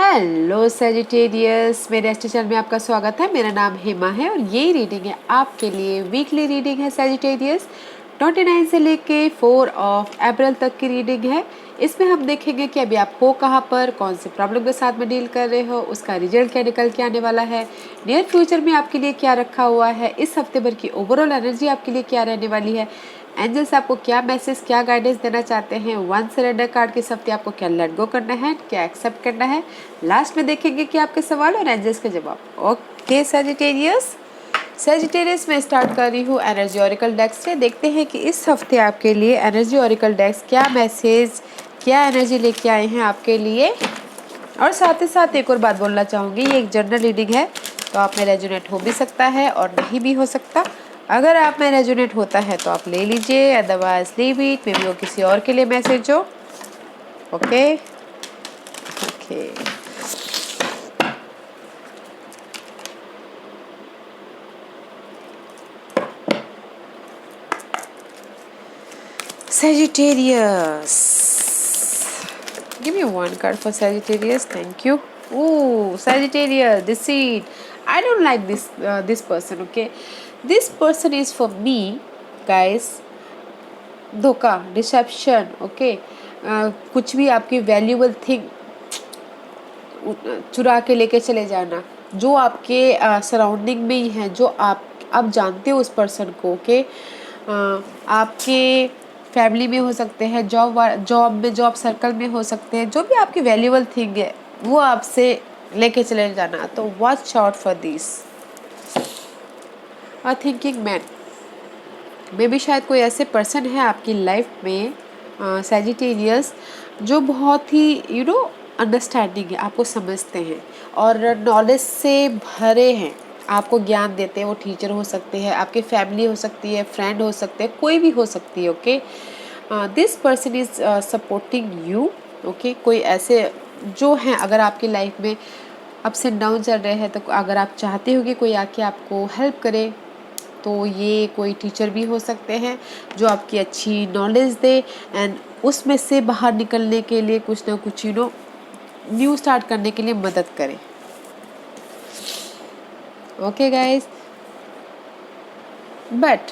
Hello Sagittarius, मेरे astro channel में आपका स्वागत है। मेरा नाम हेमा है और ये रीडिंग है आपके लिए वीकली रीडिंग है सेजिटेरियस। 29 से लेके 4 अप्रैल तक की रीडिंग है। इसमें हम देखेंगे कि अभी आप हो कहाँ पर, कौन से प्रॉब्लम के साथ में डील कर रहे हो, उसका रिजल्ट क्या निकल के आने वाला है, नियर फ्यूचर में आपके लिए क्या रखा हुआ है, इस हफ्ते भर की ओवरऑल एनर्जी आपके लिए क्या रहने वाली है, एंजल्स आपको क्या मैसेज, क्या गाइडेंस देना चाहते हैं, वन सरेंडर कार्ड के हफ्ते आपको क्या लेट गो करना है, क्या एक्सेप्ट करना है। लास्ट में देखेंगे कि आपके सवाल और एंजल्स के जवाब। ओके सेजिटेरियस में स्टार्ट कर रही हूँ एनर्जी ऑरिकल डेक्स से। देखते हैं कि इस हफ्ते आपके लिए एनर्जी ऑरिकल डेक्स क्या मैसेज, क्या एनर्जी लेके आए हैं आपके लिए। और साथ ही साथ एक और बात बोलना चाहूँगी, ये एक जनरल रीडिंग है तो आप में रेजोनेट हो भी सकता है और नहीं भी हो सकता। अगर आप में रेजोनेट होता है तो आप ले लीजिए, otherwise leave it, may be वो किसी और के लिए मैसेज हो। Okay okay Sagittarius. Give me one card for Sagittarius. Thank you. Ooh, Sagittarius, deceit. I don't like this person. Okay, this person is for me, guys. धोखा, dissipation. Okay, कुछ भी आपकी वैल्यूएबल थिंग चुरा के लेके चले जाना, जो आपके सराउंडिंग में ही है, जो आप जानते हो उस पर्सन को। ओके, आपके फैमिली में हो सकते हैं, जॉब सर्कल में हो सकते हैं, जो भी आपकी वैल्यूएबल थिंग है वो आपसे लेके चले जाना। तो watch out for this a thinking man. मे भी शायद कोई ऐसे पर्सन है आपकी लाइफ में सेजिटेरियस, जो बहुत ही अंडरस्टैंडिंग है, आपको समझते हैं और नॉलेज से भरे हैं, आपको ज्ञान देते हैं। वो टीचर हो सकते हैं, आपकी फैमिली हो सकती है, फ्रेंड हो सकते हैं, कोई भी हो सकती है। Okay, this person is supporting you. Okay, कोई ऐसे जो हैं, अगर आपकी लाइफ में अप्स एंड डाउन चल रहे हैं तो अगर आप चाहते हो कि कोई आके आपको हेल्प करे, तो ये कोई टीचर भी हो सकते हैं जो आपकी अच्छी नॉलेज दे एंड उसमें से बाहर निकलने के लिए कुछ ना कुछ न्यू स्टार्ट करने के लिए मदद करें। Okay guys, but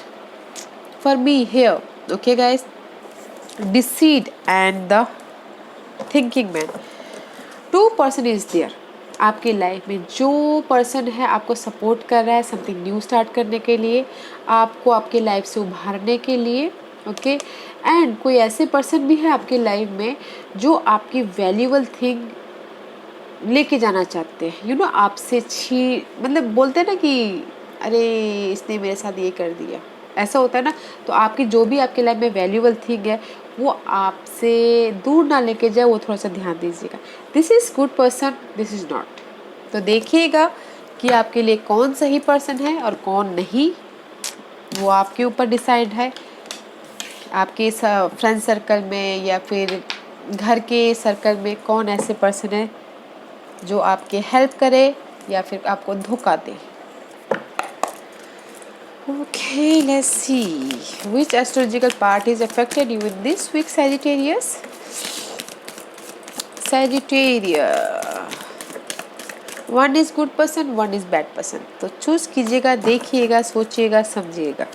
for me here, okay guys, decide and the thinking man, two person is there आपकी लाइफ में। जो पर्सन है आपको सपोर्ट कर रहा है समथिंग न्यू स्टार्ट करने के लिए, आपको आपके लाइफ से उभारने के लिए। ओके, एंड कोई ऐसे पर्सन भी है आपकी लाइफ में जो आपकी वैल्यूएबल थिंग लेके जाना चाहते हैं। आपसे मतलब बोलते हैं ना कि अरे इसने मेरे साथ ये कर दिया, ऐसा होता है ना। तो आपकी जो भी आपके लाइफ में वैल्यूएबल थिंग है वो आपसे दूर ना लेके जाए, वो थोड़ा सा ध्यान दीजिएगा। This is good person, this is not. तो देखिएगा कि आपके लिए कौन सही पर्सन है और कौन नहीं, वो आपके ऊपर डिसाइड है। आपके फ्रेंड सर्कल में या फिर घर के सर्कल में कौन ऐसे पर्सन है जो आपके हेल्प करे या फिर आपको धोखा दे। Okay, let's see which astrological part is affected you in this week, Sagittarius. Sagittarius, one is good person, one is bad person. तो चूज कीजिएगा, देखिएगा, सोचिएगा, समझिएगा।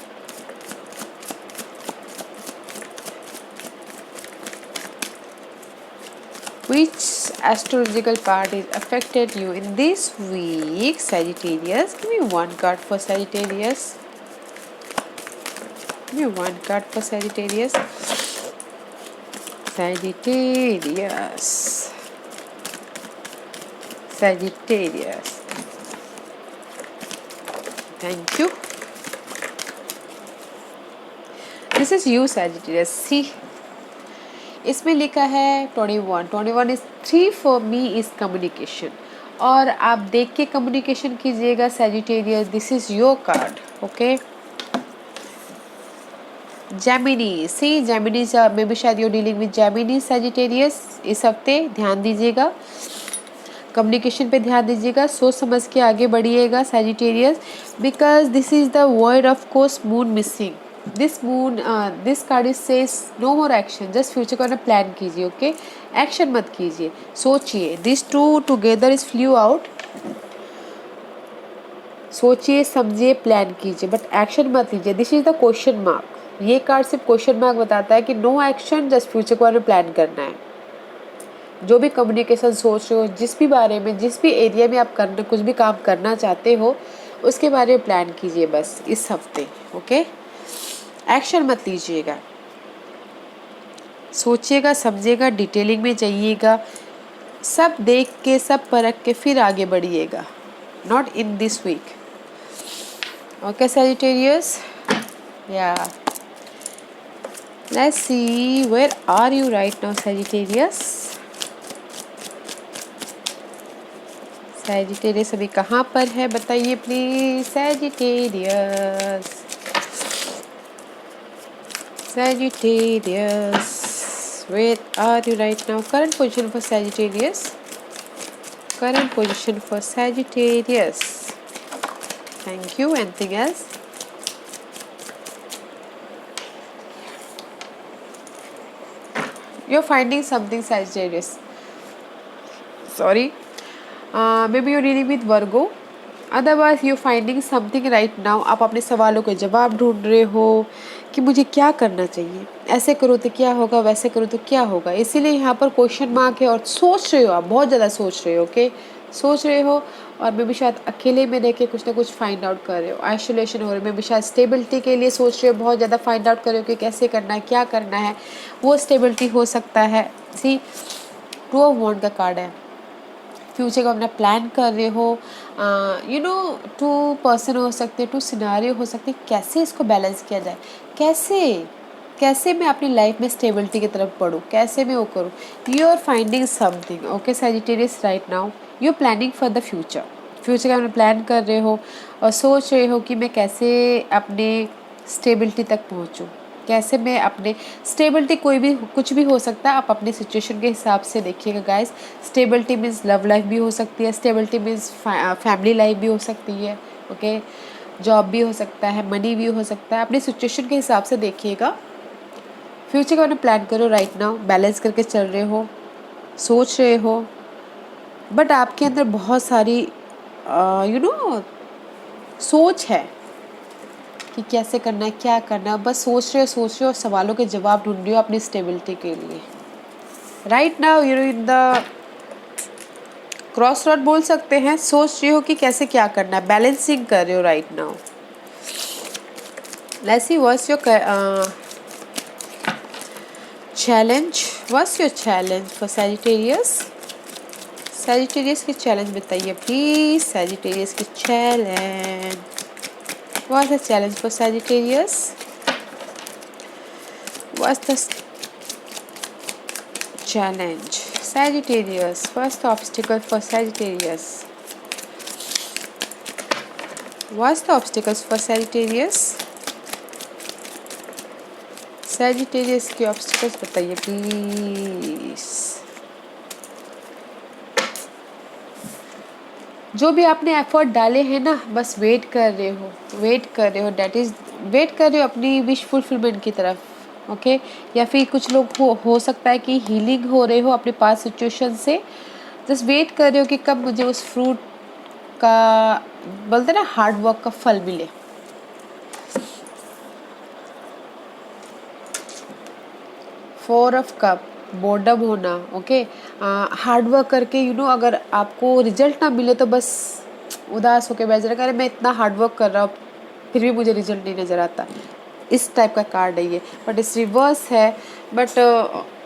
Which astrological part is affected you in this week, Sagittarius? Give me one card for Sagittarius. Give me one card for Sagittarius. Sagittarius. Sagittarius. Thank you. This is you, Sagittarius. See, इसमें लिखा है 21 is 3 for me is communication. और आप देख के communication कीजिएगा Sagittarius, this is your card. Okay, Gemini, see Gemini में भी शायद you dealing with Gemini Sagittarius. इस हफ्ते ध्यान दीजिएगा, कम्युनिकेशन पे ध्यान दीजिएगा, सोच समझ के आगे बढ़िएगा Sagittarius, because this is the word of course moon missing. This moon this card is says no more action, just future को ना प्लान कीजिए, ओके। एक्शन मत कीजिए, सोचिए। This two together is flu out, सोचिए समझिए प्लान कीजिए but action मत लीजिए। This is the question mark, ये कार्ड सिर्फ क्वेश्चन मार्क बताता है कि नो एक्शन, जस्ट फ्यूचर को बारे में प्लान करना है। जो भी कम्युनिकेशन सोच रहे हो, जिस भी बारे में, जिस भी एरिया में आप करना, कुछ भी काम करना चाहते हो, उसके बारे में प्लान कीजिए बस इस हफ्ते, ओके। एक्शन मत लीजिएगा, सोचिएगा, समझिएगा, डिटेलिंग में जाइएगा, सब देख के, सब परख के फिर आगे बढ़िएगा, not in this week, okay Sagittarius. Yeah, let's see where are you right now Sagittarius. Sagittarius अभी कहाँ पर है बताइए please Sagittarius. Sagittarius, where are you right now? Current position for Sagittarius. Current position for Sagittarius. Thank you. Anything else? You're finding something Sagittarius. Sorry. Maybe you're dealing with Virgo. Otherwise you're finding something right now. आप अपने सवालों के जवाब ढूंढ रहे हो कि मुझे क्या करना चाहिए, ऐसे करो तो क्या होगा, वैसे करो तो क्या होगा, इसीलिए यहाँ पर क्वेश्चन मार्क है। और सोच रहे हो, आप बहुत ज़्यादा सोच रहे हो, ओके। सोच रहे हो और मे भी शायद अकेले में रह के कुछ ना कुछ फाइंड आउट कर रहे हो, आइसोलेशन हो रहे हो, मे भी शायद स्टेबिलिटी के लिए सोच रहे हो, बहुत ज़्यादा फाइंड आउट कर रहे हो कि कैसे करना है, क्या करना है, वो स्टेबिलिटी हो सकता है। सी, टू ऑफ वॉन्ड का कार्ड है, फ्यूचर को अपना प्लान कर रहे हो, यू नो, टू पर्सन हो सकते हैं, टू सिनारियो हो सकते हैं, कैसे इसको बैलेंस किया जाए, कैसे कैसे मैं अपनी लाइफ में स्टेबिलिटी की तरफ बढ़ूँ, कैसे मैं वो करूँ। You are finding something, okay Sagittarius, right now you are planning for the future. Future का अपना प्लान कर रहे हो और सोच रहे हो कि मैं कैसे अपने स्टेबिलिटी तक पहुँचूँ, कैसे मैं अपने स्टेबिलिटी, कोई भी कुछ भी हो सकता है, आप अपनी सिचुएशन के हिसाब से देखिएगा guys. Stability means love life भी हो सकती है, स्टेबिलिटी मीन्स फैमिली लाइफ भी हो सकती है, ओके। जॉब भी हो सकता है, मनी भी हो सकता है, अपनी सिचुएशन के हिसाब से देखिएगा। फ्यूचर का प्लान करो राइट नाउ, बैलेंस करके चल रहे हो, सोच रहे हो, बट आपके अंदर बहुत सारी यू नो सोच है कि कैसे करना है, क्या करना है, बस सोच रहे हो, सवालों के जवाब ढूंढ रहे हो अपनी स्टेबिलिटी के लिए। Right now you in the cross road बोल सकते हैं, सोच रहे हो कि कैसे क्या करना है, बैलेंसिंग कर रहे हो right now. Let's see what's your challenge, what's your challenge for Sagittarius. Sagittarius की चैलेंज बताइए प्लीज, Sagittarius की challenge, what's the challenge for Sagittarius. What's the challenge? Sagittarius. What's the obstacle for Sagittarius? What's the obstacles for Sagittarius? Sagittarius के obstacles बताइए please. जो भी आपने effort डाले हैं ना, बस वेट कर रहे हो, डेट इज वेट कर रहे हो अपनी विश फुलफिलमेंट की तरफ, ओके। या फिर कुछ लोग हो सकता है कि हीलिंग हो रहे हो अपने पास सिचुएशन से, जस्ट वेट कर रहे हो कि कब मुझे उस फ्रूट का, बोलते ना, हार्ड वर्क का फल मिले। फोर ऑफ कप, बोर्डम होना, ओके। हार्ड वर्क करके अगर आपको रिजल्ट ना मिले तो बस उदास होकर बैठ जाएगा, अरे मैं इतना हार्ड वर्क कर रहा हूँ फिर भी मुझे रिजल्ट नहीं नज़र आता। इस टाइप का कार्ड है ये, बट इस रिवर्स है, बट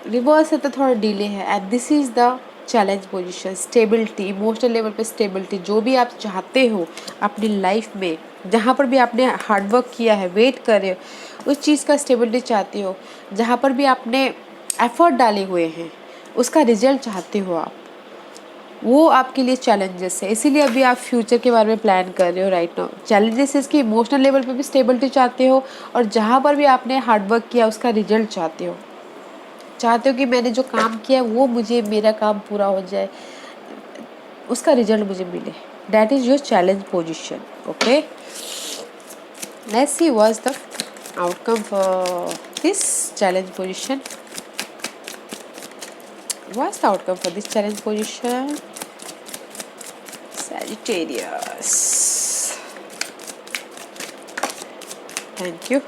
रिवर्स है तो थोड़ा डिले है। And this is the challenge position, stability, emotional level पे स्टेबिलिटी, जो भी आप चाहते हो अपनी लाइफ में, जहाँ पर भी आपने हार्डवर्क किया है, वेट कर रहे हो, उस चीज़ का स्टेबिलिटी चाहते हो, जहाँ पर भी आपने एफर्ट डाले हुए हैं उसका रिजल्ट चाहते हो आप, वो आपके लिए चैलेंजेस है। इसीलिए अभी आप फ्यूचर के बारे में प्लान कर रहे हो राइट नाउ। चैलेंजेस इसकी इमोशनल लेवल पे भी स्टेबिलिटी चाहते हो, और जहाँ पर भी आपने हार्डवर्क किया उसका रिजल्ट चाहते हो कि मैंने जो काम किया वो मुझे, मेरा काम पूरा हो जाए, उसका रिजल्ट मुझे मिले। That is your challenge position, okay. Let's see what's the outcome for this challenge position? What's the outcome for this challenge position? Sagittarius. Thank you.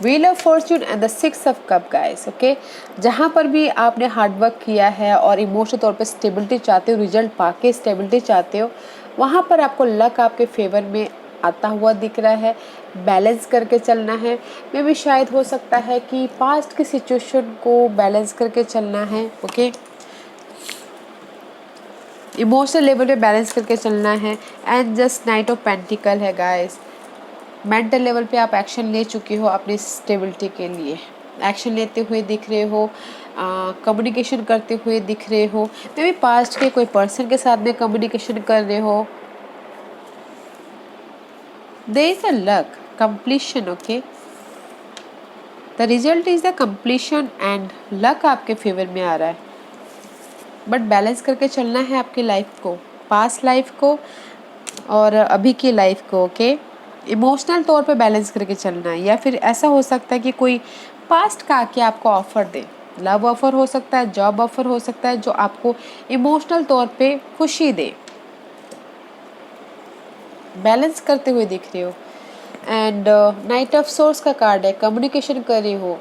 Wheel of Fortune and the six of cup guys. Okay, जहाँ पर भी आपने hard work किया है और emotional तौर पे stability चाहते हो, रिजल्ट पाके स्टेबिलिटी चाहते हो, वहाँ पर आपको लक आपके फेवर में आता हुआ दिख रहा है। बैलेंस करके चलना है। मे भी शायद हो सकता है कि पास्ट की सिचुएशन को बैलेंस करके चलना है। ओके, इमोशनल लेवल पे बैलेंस करके चलना है। And just night of pentacle है गाइस। मेंटल लेवल पे आप एक्शन ले चुके हो अपनी स्टेबिलिटी के लिए, एक्शन लेते हुए दिख रहे हो, कम्युनिकेशन करते हुए दिख रहे हो। मे भी पास्ट के कोई पर्सन के साथ में कम्युनिकेशन कर रहे हो। There is a luck completion. Okay, the result is the completion and luck आपके फेवर में आ रहा है। बट बैलेंस करके चलना है आपकी लाइफ को, पास्ट लाइफ को और अभी की लाइफ को। ओके, इमोशनल तौर पे बैलेंस करके चलना है। या फिर ऐसा हो सकता है कि कोई पास्ट का आके आपको ऑफर दे, लव ऑफर हो सकता है, जॉब ऑफर हो सकता है, जो आपको इमोशनल तौर पे खुशी दे। बैलेंस करते हुए दिख रहे हो। एंड नाइट ऑफ सोर्स का कार्ड है। कम्युनिकेशन कर रहे हो,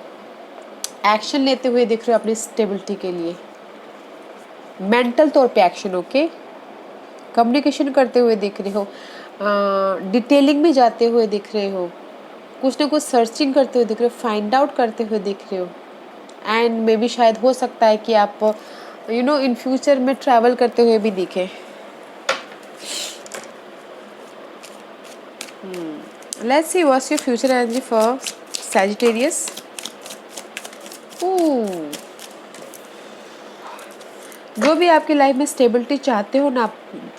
एक्शन लेते हुए दिख रहे हो अपनी स्टेबिलिटी के लिए, मेंटल तौर पे एक्शन। ओके, कम्युनिकेशन करते हुए दिख रहे हो, डिटेलिंग में जाते हुए दिख रहे हो, कुछ ना कुछ सर्चिंग करते हुए दिख रहे हो, फाइंड आउट करते हुए दिख रहे हो। एंड मे बी शायद हो सकता है कि आप इन फ्यूचर में ट्रैवल करते हुए भी दिखे। Let's see what's your future energy for Sagittarius. जो भी आपकी लाइफ में स्टेबिलिटी चाहते हो ना,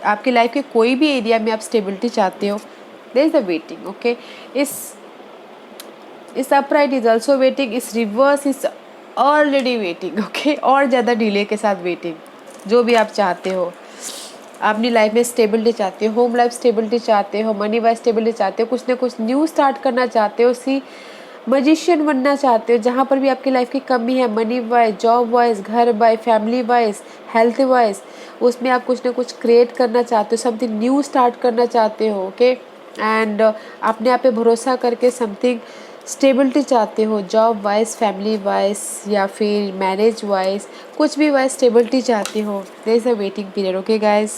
आपकी लाइफ के कोई भी एरिया में आप स्टेबिलिटी चाहते हो, there is a waiting. Okay, इस अपराइट इज ऑल्सो वेटिंग, इस reverse is already waiting. Okay, और ज़्यादा डिले के साथ वेटिंग। जो भी आप चाहते हो, अपनी लाइफ में स्टेबिलिटी चाहते हो, होम लाइफ स्टेबिलिटी चाहते हो, मनी वाइज स्टेबिलिटी चाहते हो, कुछ ना कुछ न्यू स्टार्ट करना चाहते हो, सी मजिशियन बनना चाहते हो। जहाँ पर भी आपकी लाइफ की कमी है, मनी वाइज, जॉब वाइज, घर wise, family wise, health wise, उसमें आप कुछ ना कुछ क्रिएट करना चाहते हो, समथिंग न्यू स्टार्ट करना चाहते हो। ओके, एंड अपने आप पे भरोसा करके समथिंग स्टेबिलिटी चाहते हो, जॉब वाइज, फैमिली वाइज या फिर मैरिज वाइज, कुछ भी वाइज स्टेबिलिटी चाहते हो। There is a waiting period. Okay guys,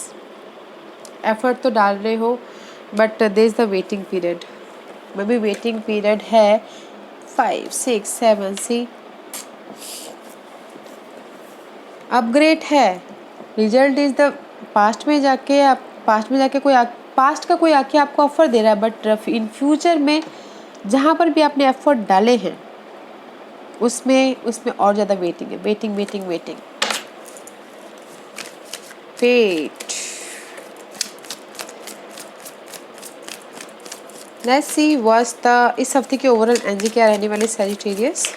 effort तो डाल रहे हो but there is the waiting period. Maybe waiting period है 5 6 7 सी अपग्रेड है। रिजल्ट इज द पास्ट में जाके कोई पास्ट का कोई आके आपको ऑफर दे रहा है, बट इन फ्यूचर में जहाँ पर भी आपने एफर्ट डाले हैं उसमें और ज़्यादा वेटिंग है। Waiting waiting waiting. Fate. Let's see what's the इस हफ्ते की ओवरऑल एनर्जी क्या रहने वाली Sagittarius.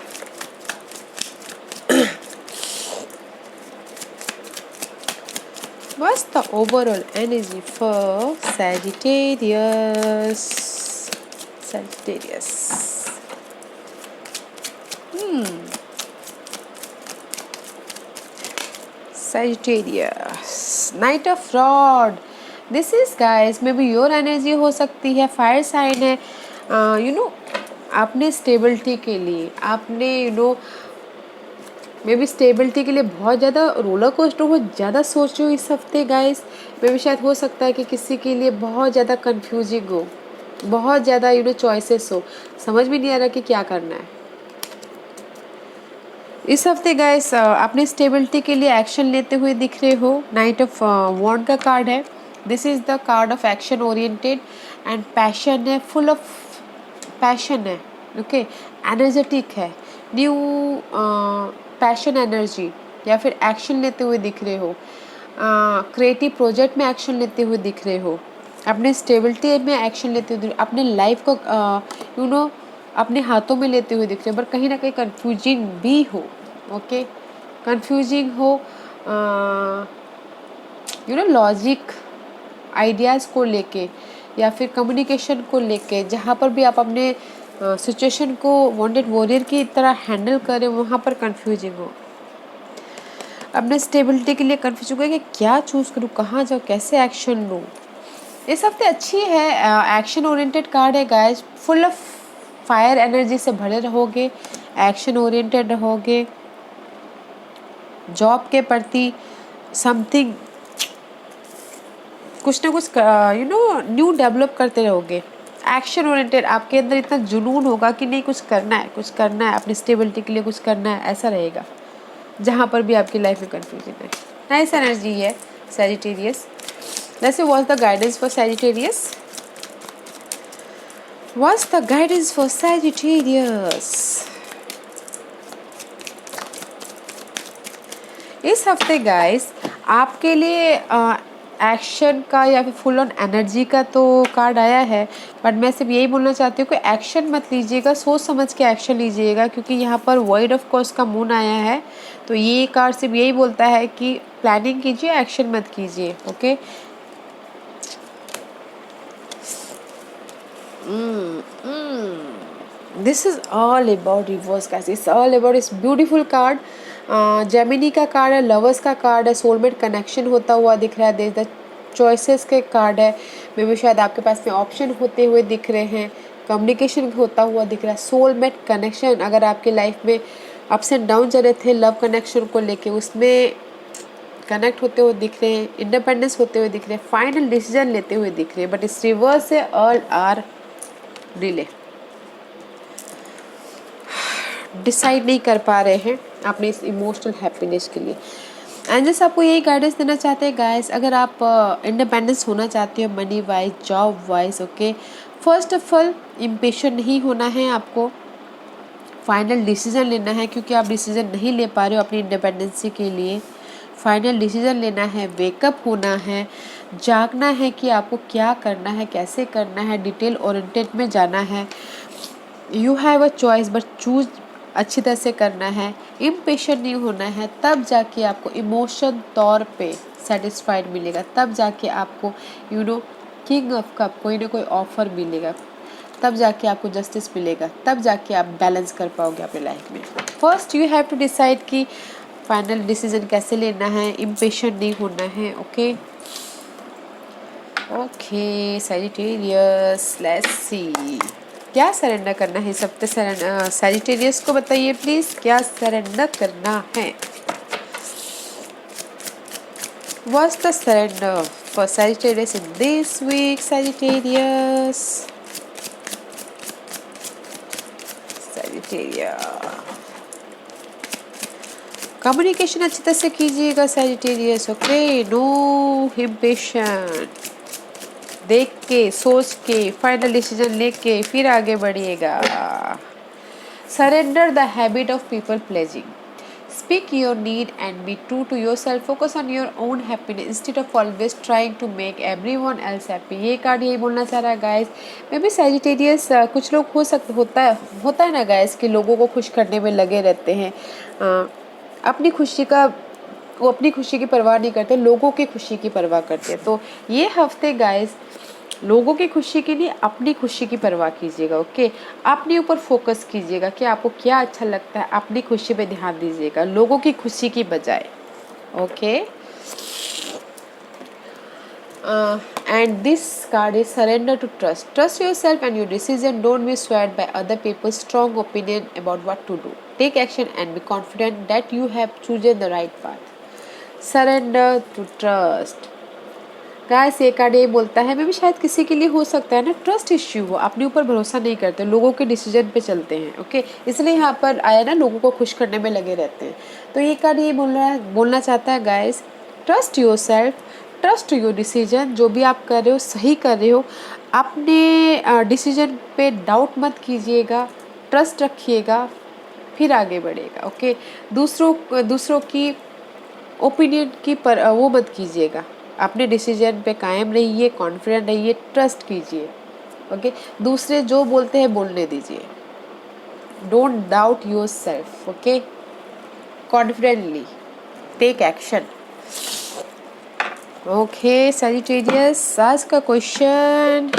What's the overall energy for Sagittarius? Sagittarius. Sagittarius. Knight of Rod. This is guys, maybe your energy हो सकती है, फायर साइन है। आपने स्टेबिलिटी के लिए, आपने मे बी स्टेबिलिटी के लिए बहुत ज़्यादा रोलर कोस्टर हो, ज़्यादा सोच रहे हो इस हफ्ते गाइस। मे बी शायद हो सकता है कि किसी के लिए बहुत ज़्यादा कंफ्यूजिंग हो, बहुत ज़्यादा चॉइसेस हो, समझ में नहीं आ रहा कि क्या करना है इस हफ्ते गाइस। अपने स्टेबिलिटी के लिए एक्शन लेते हुए दिख रहे हो। नाइट ऑफ वॉन्ड का कार्ड है। This is the card of action oriented and passion है, फुल ऑफ पैशन है। ओके, एनर्जेटिक है, न्यू पैशन एनर्जी, या फिर एक्शन लेते हुए दिख रहे हो, क्रिएटिव प्रोजेक्ट में एक्शन लेते हुए दिख रहे हो, अपने स्टेबिलिटी में एक्शन लेते हुए, अपने लाइफ को अपने हाथों में लेते हुए दिख रहे हो, पर कहीं ना कहीं कंफ्यूजिंग भी हो। ओके, कंफ्यूजिंग हो, लॉजिक आइडियाज़ को लेके या फिर कम्युनिकेशन को लेके, जहाँ पर भी आप अपने सिचुएशन को वांटेड वॉरियर की तरह हैंडल करें, वहाँ पर कंफ्यूजिंग हो। अपने स्टेबिलिटी के लिए कंफ्यूज हो गए कि क्या चूज़ करूँ, कहाँ जाऊँ, कैसे एक्शन लूँ। इस हफ्ते अच्छी है, एक्शन ओरिएंटेड कार्ड है guys, full of fire energy से भरे रहोगे, एक्शन ओरिएंटेड रहोगे, जॉब के प्रति समथिंग कुछ ना कुछ न्यू डेवलप करते रहोगे। एक्शन ओरिएंटेड, आपके अंदर इतना जुनून होगा कि नहीं कुछ करना है, कुछ करना है, अपनी स्टेबिलिटी के लिए कुछ करना है, ऐसा रहेगा जहाँ पर भी आपकी लाइफ में कंफ्यूजन है। नाइस एनर्जी है Sagittarius. Let's see what's the guidance for Sagittarius. What's the guidance for Sagittarius? इस हफ्ते गाइस आपके लिए एक्शन का या फिर फुल ऑन एनर्जी का तो कार्ड आया है, बट मैं सिर्फ यही बोलना चाहती हूँ कि एक्शन मत लीजिएगा, सोच समझ के एक्शन लीजिएगा, क्योंकि यहाँ पर वॉइड ऑफ कोर्स का मून आया है। तो ये कार्ड सिर्फ यही बोलता है कि प्लानिंग कीजिए, एक्शन मत कीजिए। Okay, this is all about reverse guys, it's all about इस ब्यूटीफुल कार्ड। जेमिनी का कार्ड है, लवर्स का कार्ड है, सोलमेट कनेक्शन होता हुआ दिख रहा है, द चॉइसेस के कार्ड है। मे भी शायद आपके पास में ऑप्शन होते हुए दिख रहे हैं, कम्युनिकेशन होता हुआ दिख रहा है, सोलमेट कनेक्शन। अगर आपकी लाइफ में अप्स एंड डाउन चल रहे थे लव कनेक्शन को लेके, उसमें कनेक्ट होते हुए दिख रहे हैं, इंडिपेंडेंस होते हुए दिख रहे हैं, फाइनल डिसीजन लेते हुए दिख रहे हैं, बट इस रिवर्स से ऑल आर डिले, डिसाइड नहीं कर पा रहे हैं अपने इस इमोशनल हैप्पीनेस के लिए। एंजल्स आपको यही गाइडेंस देना चाहते हैं गाइस, अगर आप इंडिपेंडेंस होना चाहते हो money wise, job wise, okay, first of all impatient नहीं होना है, आपको फाइनल डिसीजन लेना है, क्योंकि आप डिसीजन नहीं ले पा रहे हो अपनी इंडिपेंडेंसी के लिए। फाइनल डिसीजन लेना है, वेकअप होना है, जागना है कि आपको क्या करना है, कैसे करना है, डिटेल ओरिएंटेड में जाना है। You have a choice, but choose अच्छी तरह से करना है, इम्पेशेंट नहीं होना है, तब जाके आपको इमोशन तौर पे सेटिस्फाइड मिलेगा, तब जाके आपको किंग ऑफ कप कोई ना कोई ऑफर मिलेगा, तब जाके आपको जस्टिस मिलेगा, तब जाके आप बैलेंस कर पाओगे अपने लाइफ में। First you have to decide कि फाइनल डिसीजन कैसे लेना है, इम्पेशेंट नहीं होना है। Okay okay Sagittarius, let's see क्या सरेंडर करना है सब पे। सैजिटेरियस को बताइए प्लीज, क्या सरेंडर करना है। What's the surrender for Sagittarius in this week, Sagittarius? Communication अच्छी तरह से कीजिएगा सैजिटेरियस। ओके, नो इम्पेशेंट, देख के सोच के फाइनल डिसीजन लेके फिर आगे बढ़िएगा। Surrender the habit of people pleasing, speak your need and be true to yourself, focus on your own happiness instead of always trying to make everyone else happy. ये card यही बोलना चाह रहा है गाइस। मे बी सैजिटेरियस कुछ लोग होता है ना गाइस कि लोगों को खुश करने में लगे रहते हैं, वो अपनी खुशी की परवाह नहीं करते, लोगों की खुशी की परवाह करते हैं। तो ये हफ्ते गाइस लोगों की खुशी के लिए अपनी खुशी की परवाह कीजिएगा। ओके, अपने ऊपर फोकस कीजिएगा कि आपको क्या अच्छा लगता है, अपनी खुशी पे ध्यान दीजिएगा लोगों की खुशी की बजाय। Okay, and this card is surrender to trust yourself and your decision, don't be swayed by other people's strong opinion about what to do, take action and be confident that you have chosen the right path. Surrender to trust guys, ये card ये बोलता है, मे भी शायद किसी के लिए हो सकता है ना ट्रस्ट इश्यू हो, अपने ऊपर भरोसा नहीं करते, लोगों के डिसीजन पे चलते हैं। ओके, इसलिए यहाँ पर आया ना, लोगों को खुश करने में लगे रहते हैं। तो ये कार्ड ये बोलना चाहता है guys, trust your self, trust your decision, जो भी आप कर रहे हो सही कर रहे हो, अपने डिसीजन पे डाउट मत कीजिएगा, ट्रस्ट रखिएगा, फिर आगे बढ़ेगा। ओके, दूसरों की ओपिनियन की वो मत कीजिएगा, अपने डिसीजन पे कायम रहिए, कॉन्फिडेंट रहिए, ट्रस्ट कीजिए। ओके, दूसरे जो बोलते हैं बोलने दीजिए, don't doubt yourself. Okay, confidently take action. Okay Sagittarius, आज का क्वेश्चन,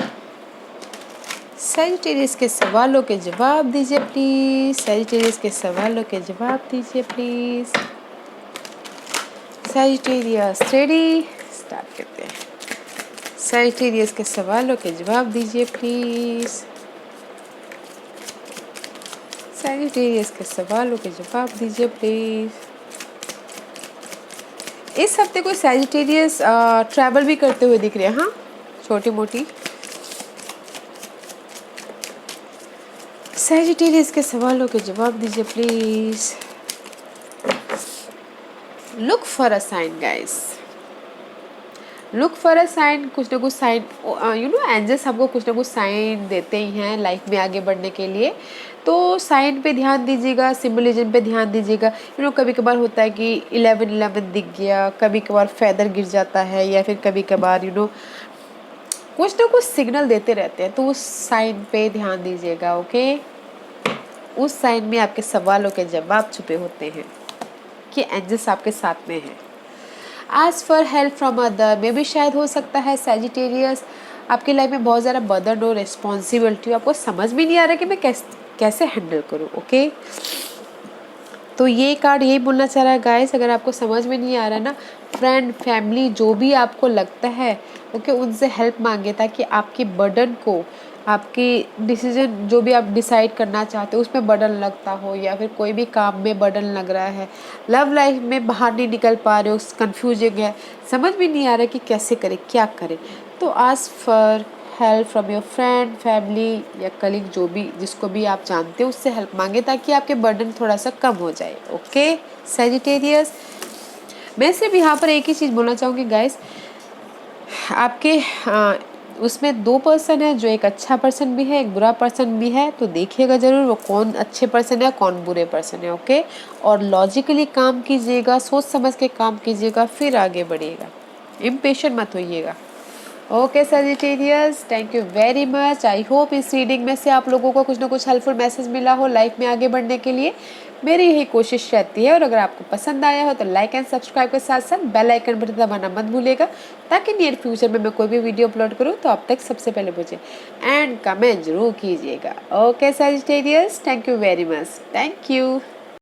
सैजिटेरियस के सवालों के जवाब दीजिए प्लीज, सैजिटेरियस के सवालों के जवाब दीजिए प्लीज। सैजिटेरियस रेडी, स्टार्ट करते हैं। सैजिटेरियस के सवालों के जवाब दीजिए प्लीज, सैजिटेरियस के सवालों के जवाब दीजिए प्लीज। इस हफ्ते कोई सैजिटेरियस ट्रैवल भी करते हुए दिख रहे हैं, हाँ, छोटी मोटी। सैजिटेरियस के सवालों के जवाब दीजिए please. Look for a sign guys, look for a sign, कुछ ना कुछ साइन, यू नो एंजल्स हमको कुछ ना कुछ साइन देते ही हैं लाइफ में आगे बढ़ने के लिए। तो साइन पे ध्यान दीजिएगा, सिम्बलिज्म पे ध्यान दीजिएगा। यू नो कभी कभार होता है कि 11-11 दिख गया, कभी कभार फेदर गिर जाता है, या फिर कभी कभार यू नो कुछ ना कुछ सिग्नल देते रहते हैं, तो उस साइन पे ध्यान दीजिएगा। ओके, उस साइन में आपके सवालों के जवाब छुपे होते हैं कि एंजल्स आपके साथ में हैं। आज फॉर हेल्प फ्रॉम अदर में भी शायद हो सकता है सैजिटेरियस आपकी लाइफ में बहुत ज़्यादा बर्डन हो, रिस्पॉन्सिबिलिटी हो, आपको समझ भी नहीं आ रहा कि मैं कैसे हैंडल करूँ। ओके, तो ये कार्ड यही बोलना चाह रहा है गाइस, अगर आपको समझ में नहीं आ रहा है ना, फ्रेंड फैमिली जो भी आपको लगता है, ओके, उनसे हेल्प मांगे ताकि आपकी बर्डन को, आपकी डिसीजन जो भी आप डिसाइड करना चाहते हो उसमें बर्डन लगता हो, या फिर कोई भी काम में बर्डन लग रहा है, लव लाइफ में बाहर नहीं निकल पा रहे हो, कंफ्यूजिंग है, समझ भी नहीं आ रहा है कि कैसे करें क्या करें, तो ask for help from your friend family या कलीग, जो भी जिसको भी आप जानते हो उससे हेल्प मांगे ताकि आपके बर्डन थोड़ा सा कम हो जाए। ओके सैजिटेरियस, मैं सिर्फ यहाँ पर एक ही चीज़ बोलना चाहूँगी गाइस, आपके उसमें 2 पर्सन है, जो एक अच्छा पर्सन भी है एक बुरा पर्सन भी है, तो देखिएगा ज़रूर वो कौन अच्छे पर्सन है कौन बुरे पर्सन है। ओके, और लॉजिकली काम कीजिएगा, सोच समझ के काम कीजिएगा, फिर आगे बढ़िएगा, इम्पेशेंट मत होइएगा। Okay Sagittarius, thank you very much. I hope इस रीडिंग में से आप लोगों को कुछ ना कुछ हेल्पफुल मैसेज मिला हो लाइफ में आगे बढ़ने के लिए, मेरी यही कोशिश रहती है। और अगर आपको पसंद आया हो तो लाइक एंड सब्सक्राइब के साथ साथ बेल आइकन बटन दबाना मत भूलिएगा, ताकि नियर फ्यूचर में मैं कोई भी वीडियो अपलोड करूँ तो आप तक सबसे पहले पहुँचे। एंड कमेंट जरूर कीजिएगा। Okay Sagittarius, thank you very much, thank you.